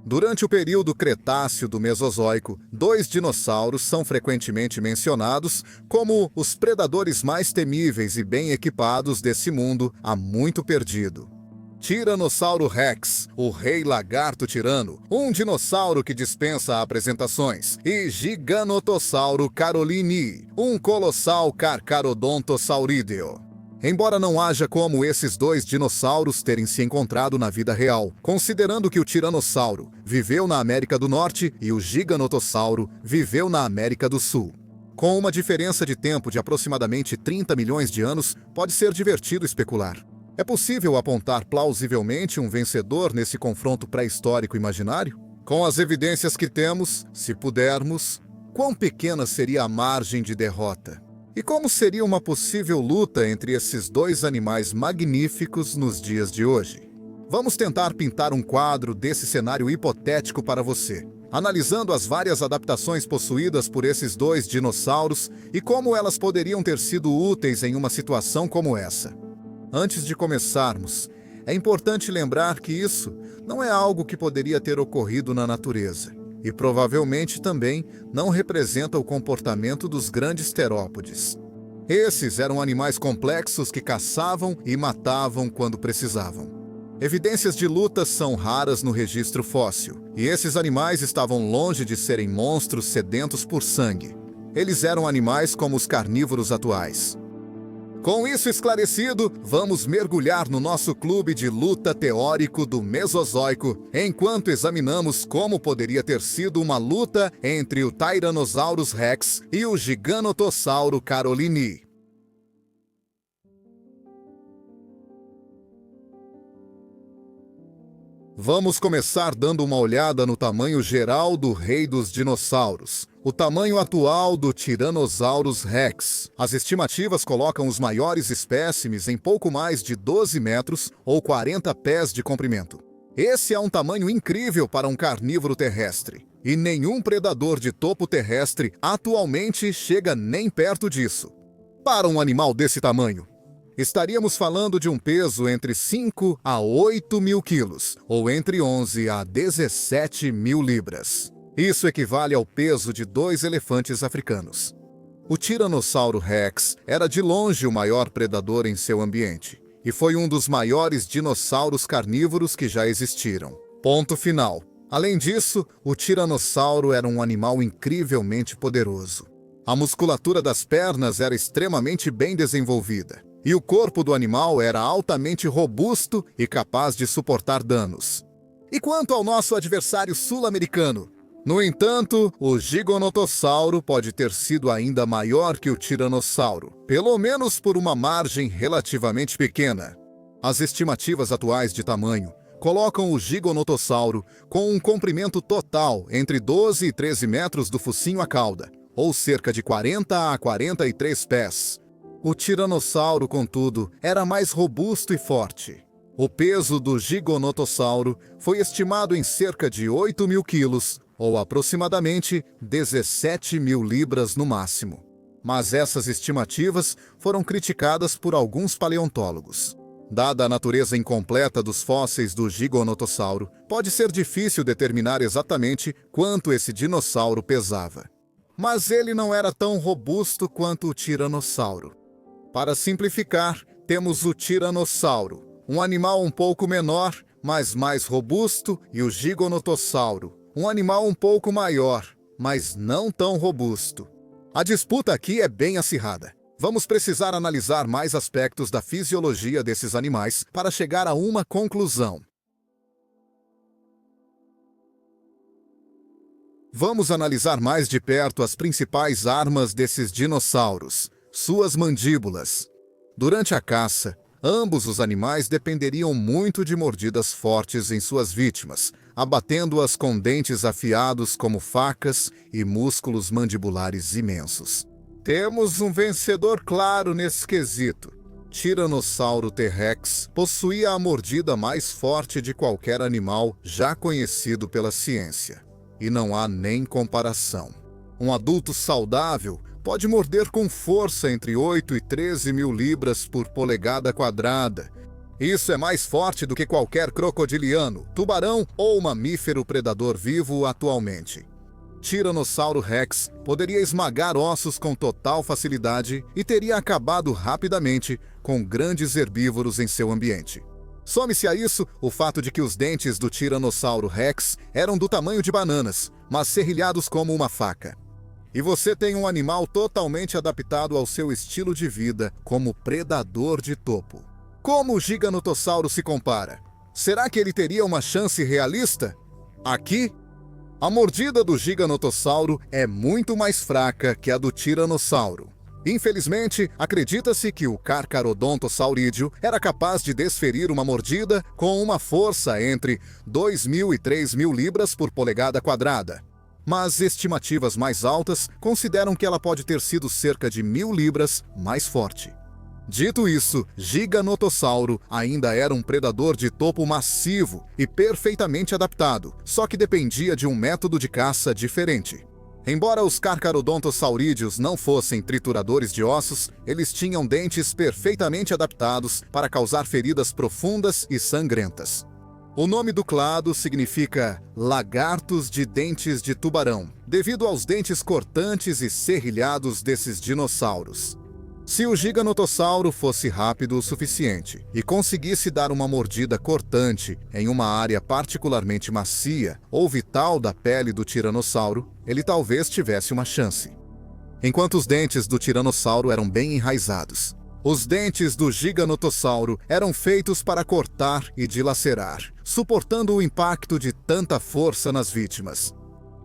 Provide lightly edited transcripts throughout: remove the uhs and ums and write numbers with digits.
Durante o período Cretáceo do Mesozoico, dois dinossauros são frequentemente mencionados como os predadores mais temíveis e bem equipados desse mundo há muito perdido. Tiranossauro Rex, o rei lagarto tirano, um dinossauro que dispensa apresentações, e Gigantossauro carolini, um colossal carcharodontossaurídeo. Embora não haja como esses dois dinossauros terem se encontrado na vida real, considerando que o Tiranossauro viveu na América do Norte e o Gigantossauro viveu na América do Sul. Com uma diferença de tempo de aproximadamente 30 milhões de anos, pode ser divertido especular. É possível apontar plausivelmente um vencedor nesse confronto pré-histórico imaginário? Com as evidências que temos, se pudermos, quão pequena seria a margem de derrota? E como seria uma possível luta entre esses dois animais magníficos nos dias de hoje? Vamos tentar pintar um quadro desse cenário hipotético para você, analisando as várias adaptações possuídas por esses dois dinossauros e como elas poderiam ter sido úteis em uma situação como essa. Antes de começarmos, é importante lembrar que isso não é algo que poderia ter ocorrido na natureza, e provavelmente também não representa o comportamento dos grandes terópodes. Esses eram animais complexos que caçavam e matavam quando precisavam. Evidências de lutas são raras no registro fóssil, e esses animais estavam longe de serem monstros sedentos por sangue. Eles eram animais como os carnívoros atuais. Com isso esclarecido, vamos mergulhar no nosso clube de luta teórico do Mesozoico, enquanto examinamos como poderia ter sido uma luta entre o Tyrannosaurus Rex e o Gigantossauro carolini. Vamos começar dando uma olhada no tamanho geral do rei dos dinossauros, o tamanho atual do Tyrannosaurus Rex. As estimativas colocam os maiores espécimes em pouco mais de 12 metros ou 40 pés de comprimento. Esse é um tamanho incrível para um carnívoro terrestre, e nenhum predador de topo terrestre atualmente chega nem perto disso. Para um animal desse tamanho, estaríamos falando de um peso entre 5 a 8 mil quilos, ou entre 11 a 17 mil libras. Isso equivale ao peso de 2 elefantes africanos. O Tiranossauro Rex era de longe o maior predador em seu ambiente, e foi um dos maiores dinossauros carnívoros que já existiram. Ponto final. Além disso, o tiranossauro era um animal incrivelmente poderoso. A musculatura das pernas era extremamente bem desenvolvida, e o corpo do animal era altamente robusto e capaz de suportar danos. E quanto ao nosso adversário sul-americano? No entanto, o Gigantossauro pode ter sido ainda maior que o Tiranossauro, pelo menos por uma margem relativamente pequena. As estimativas atuais de tamanho colocam o Gigantossauro com um comprimento total entre 12 e 13 metros do focinho à cauda, ou cerca de 40 a 43 pés. O Tiranossauro, contudo, era mais robusto e forte. O peso do Gigantossauro foi estimado em cerca de 8 mil quilos, ou aproximadamente 17 mil libras no máximo. Mas essas estimativas foram criticadas por alguns paleontólogos. Dada a natureza incompleta dos fósseis do Gigantossauro, pode ser difícil determinar exatamente quanto esse dinossauro pesava. Mas ele não era tão robusto quanto o Tiranossauro. Para simplificar, temos o Tiranossauro, um animal um pouco menor, mas mais robusto, e o Gigantossauro, um animal um pouco maior, mas não tão robusto. A disputa aqui é bem acirrada. Vamos precisar analisar mais aspectos da fisiologia desses animais para chegar a uma conclusão. Vamos analisar mais de perto as principais armas desses dinossauros, suas mandíbulas. Durante a caça, ambos os animais dependeriam muito de mordidas fortes em suas vítimas, abatendo-as com dentes afiados como facas e músculos mandibulares imensos. Temos um vencedor claro nesse quesito. Tiranossauro T-Rex possuía a mordida mais forte de qualquer animal já conhecido pela ciência. E não há nem comparação. Um adulto saudável pode morder com força entre 8 e 13 mil libras por polegada quadrada, Isso é mais forte do que qualquer crocodiliano, tubarão ou mamífero predador vivo atualmente. Tiranossauro Rex poderia esmagar ossos com total facilidade e teria acabado rapidamente com grandes herbívoros em seu ambiente. Some-se a isso o fato de que os dentes do Tiranossauro Rex eram do tamanho de bananas, mas serrilhados como uma faca. E você tem um animal totalmente adaptado ao seu estilo de vida como predador de topo. Como o Giganotossauro se compara? Será que ele teria uma chance realista? Aqui, a mordida do Giganotossauro é muito mais fraca que a do Tiranossauro. Infelizmente, acredita-se que o Carcharodontossaurídeo era capaz de desferir uma mordida com uma força entre 2.000 e 3.000 libras por polegada quadrada. Mas estimativas mais altas consideram que ela pode ter sido cerca de 1.000 libras mais forte. Dito isso, Giganotossauro ainda era um predador de topo massivo e perfeitamente adaptado, só que dependia de um método de caça diferente. Embora os Carcharodontossaurídeos não fossem trituradores de ossos, eles tinham dentes perfeitamente adaptados para causar feridas profundas e sangrentas. O nome do clado significa lagartos de dentes de tubarão, devido aos dentes cortantes e serrilhados desses dinossauros. Se o Giganotossauro fosse rápido o suficiente e conseguisse dar uma mordida cortante em uma área particularmente macia ou vital da pele do tiranossauro, ele talvez tivesse uma chance. Enquanto os dentes do tiranossauro eram bem enraizados, os dentes do Giganotossauro eram feitos para cortar e dilacerar, suportando o impacto de tanta força nas vítimas.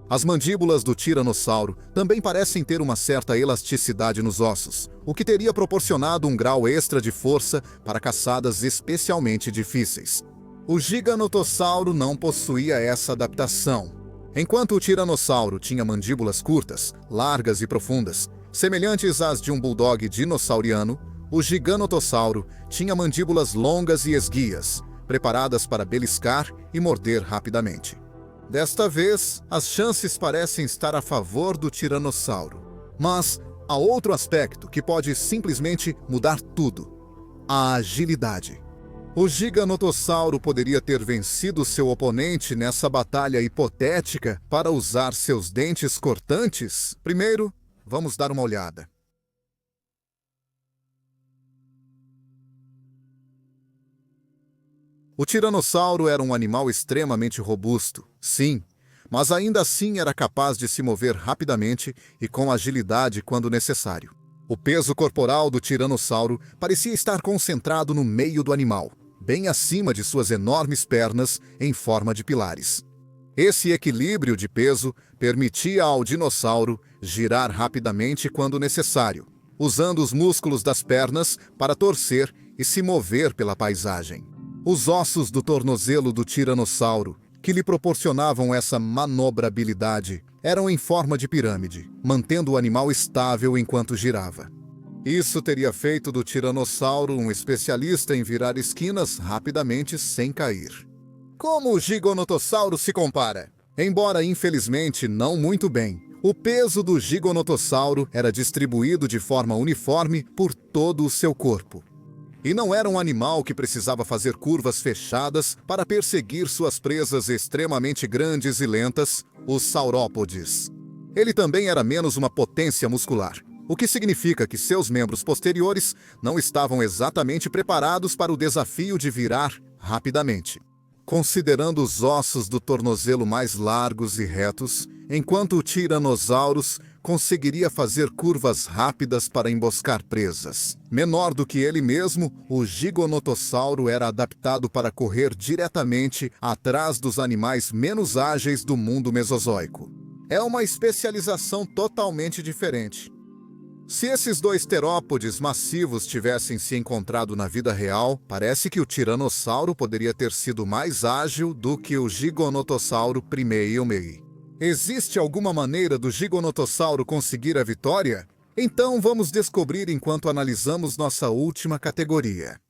As mandíbulas do tiranossauro também parecem ter uma certa elasticidade nos ossos, o que teria proporcionado um grau extra de força para caçadas especialmente difíceis. O Giganotossauro não possuía essa adaptação. Enquanto o tiranossauro tinha mandíbulas curtas, largas e profundas, semelhantes às de um bulldog dinossauriano, o Giganotossauro tinha mandíbulas longas e esguias, preparadas para beliscar e morder rapidamente. Desta vez, as chances parecem estar a favor do tiranossauro. Mas há outro aspecto que pode simplesmente mudar tudo: a agilidade. O Giganotossauro poderia ter vencido seu oponente nessa batalha hipotética para usar seus dentes cortantes? Primeiro, vamos dar uma olhada. O tiranossauro era um animal extremamente robusto, sim, mas ainda assim era capaz de se mover rapidamente e com agilidade quando necessário. O peso corporal do tiranossauro parecia estar concentrado no meio do animal, bem acima de suas enormes pernas em forma de pilares. Esse equilíbrio de peso permitia ao dinossauro girar rapidamente quando necessário, usando os músculos das pernas para torcer e se mover pela paisagem. Os ossos do tornozelo do tiranossauro, que lhe proporcionavam essa manobrabilidade, eram em forma de pirâmide, mantendo o animal estável enquanto girava. Isso teria feito do tiranossauro um especialista em virar esquinas rapidamente sem cair. Como o Giganotossauro se compara? Embora infelizmente não muito bem, o peso do Giganotossauro era distribuído de forma uniforme por todo o seu corpo. E não era um animal que precisava fazer curvas fechadas para perseguir suas presas extremamente grandes e lentas, os saurópodes. Ele também era menos uma potência muscular, o que significa que seus membros posteriores não estavam exatamente preparados para o desafio de virar rapidamente. Considerando os ossos do tornozelo mais largos e retos, enquanto o Tyrannosaurus conseguiria fazer curvas rápidas para emboscar presas. Menor do que ele mesmo, o Giganotossauro era adaptado para correr diretamente atrás dos animais menos ágeis do mundo mesozoico. É uma especialização totalmente diferente. Se esses dois terópodes massivos tivessem se encontrado na vida real, parece que o Tiranossauro poderia ter sido mais ágil do que o Giganotossauro primeiro. Existe alguma maneira do Giganotossauro conseguir a vitória? Então vamos descobrir enquanto analisamos nossa última categoria.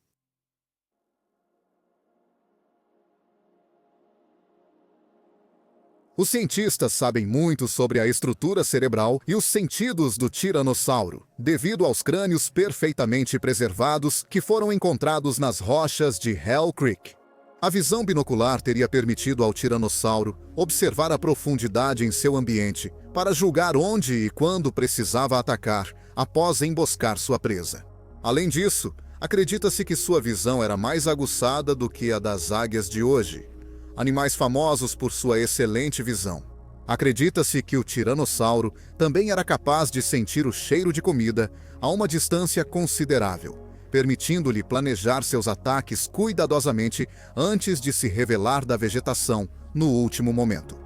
Os cientistas sabem muito sobre a estrutura cerebral e os sentidos do tiranossauro, devido aos crânios perfeitamente preservados que foram encontrados nas rochas de Hell Creek. A visão binocular teria permitido ao tiranossauro observar a profundidade em seu ambiente para julgar onde e quando precisava atacar após emboscar sua presa. Além disso, acredita-se que sua visão era mais aguçada do que a das águias de hoje, animais famosos por sua excelente visão. Acredita-se que o tiranossauro também era capaz de sentir o cheiro de comida a uma distância considerável, permitindo-lhe planejar seus ataques cuidadosamente antes de se revelar da vegetação no último momento.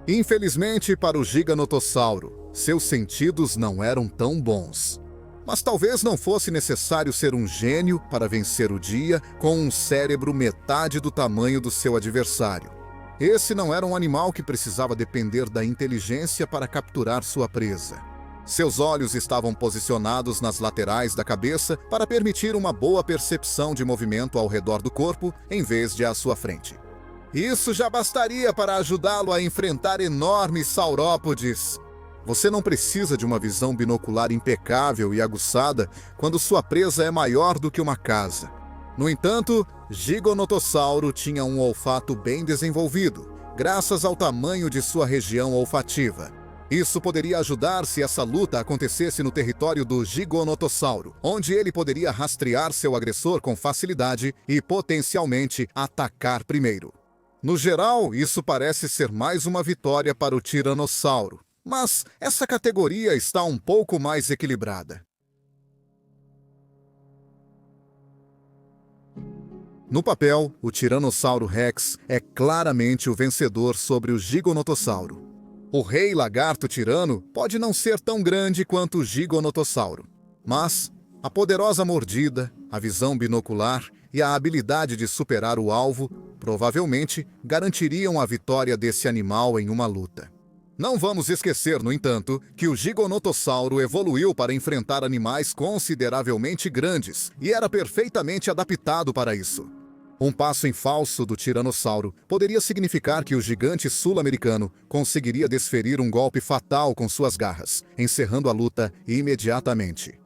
Infelizmente para o giganotossauro, seus sentidos não eram tão bons. Mas talvez não fosse necessário ser um gênio para vencer o dia com um cérebro metade do tamanho do seu adversário. Esse não era um animal que precisava depender da inteligência para capturar sua presa. Seus olhos estavam posicionados nas laterais da cabeça para permitir uma boa percepção de movimento ao redor do corpo em vez de à sua frente. Isso já bastaria para ajudá-lo a enfrentar enormes saurópodes. Você não precisa de uma visão binocular impecável e aguçada quando sua presa é maior do que uma casa. No entanto, Giganotossauro tinha um olfato bem desenvolvido, graças ao tamanho de sua região olfativa. Isso poderia ajudar se essa luta acontecesse no território do Giganotossauro, onde ele poderia rastrear seu agressor com facilidade e potencialmente atacar primeiro. No geral, isso parece ser mais uma vitória para o Tiranossauro. Mas essa categoria está um pouco mais equilibrada. No papel, o Tiranossauro Rex é claramente o vencedor sobre o Giganotossauro. O rei lagarto tirano pode não ser tão grande quanto o Giganotossauro, mas a poderosa mordida, a visão binocular e a habilidade de superar o alvo provavelmente garantiriam a vitória desse animal em uma luta. Não vamos esquecer, no entanto, que o Giganotossauro evoluiu para enfrentar animais consideravelmente grandes e era perfeitamente adaptado para isso. Um passo em falso do Tiranossauro poderia significar que o gigante sul-americano conseguiria desferir um golpe fatal com suas garras, encerrando a luta imediatamente.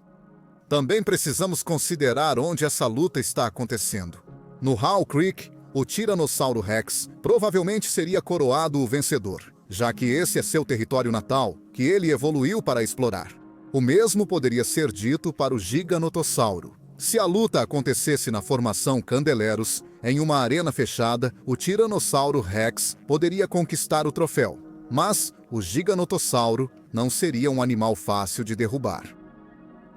Também precisamos considerar onde essa luta está acontecendo. No Hell Creek, o Tiranossauro Rex provavelmente seria coroado o vencedor, já que esse é seu território natal, que ele evoluiu para explorar. O mesmo poderia ser dito para o Giganotossauro. Se a luta acontecesse na formação Candeleros, em uma arena fechada, o Tiranossauro Rex poderia conquistar o troféu, mas o Giganotossauro não seria um animal fácil de derrubar.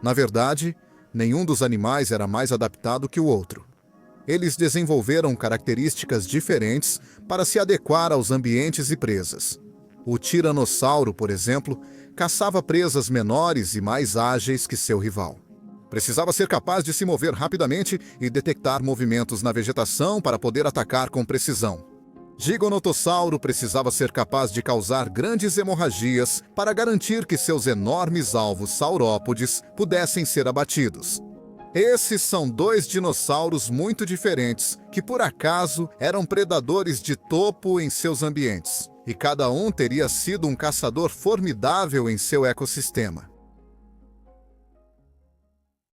Na verdade, nenhum dos animais era mais adaptado que o outro. Eles desenvolveram características diferentes para se adequar aos ambientes e presas. O Tiranossauro, por exemplo, caçava presas menores e mais ágeis que seu rival. Precisava ser capaz de se mover rapidamente e detectar movimentos na vegetação para poder atacar com precisão. Giganotossauro precisava ser capaz de causar grandes hemorragias para garantir que seus enormes alvos saurópodes pudessem ser abatidos. Esses são dois dinossauros muito diferentes, que por acaso eram predadores de topo em seus ambientes, e cada um teria sido um caçador formidável em seu ecossistema.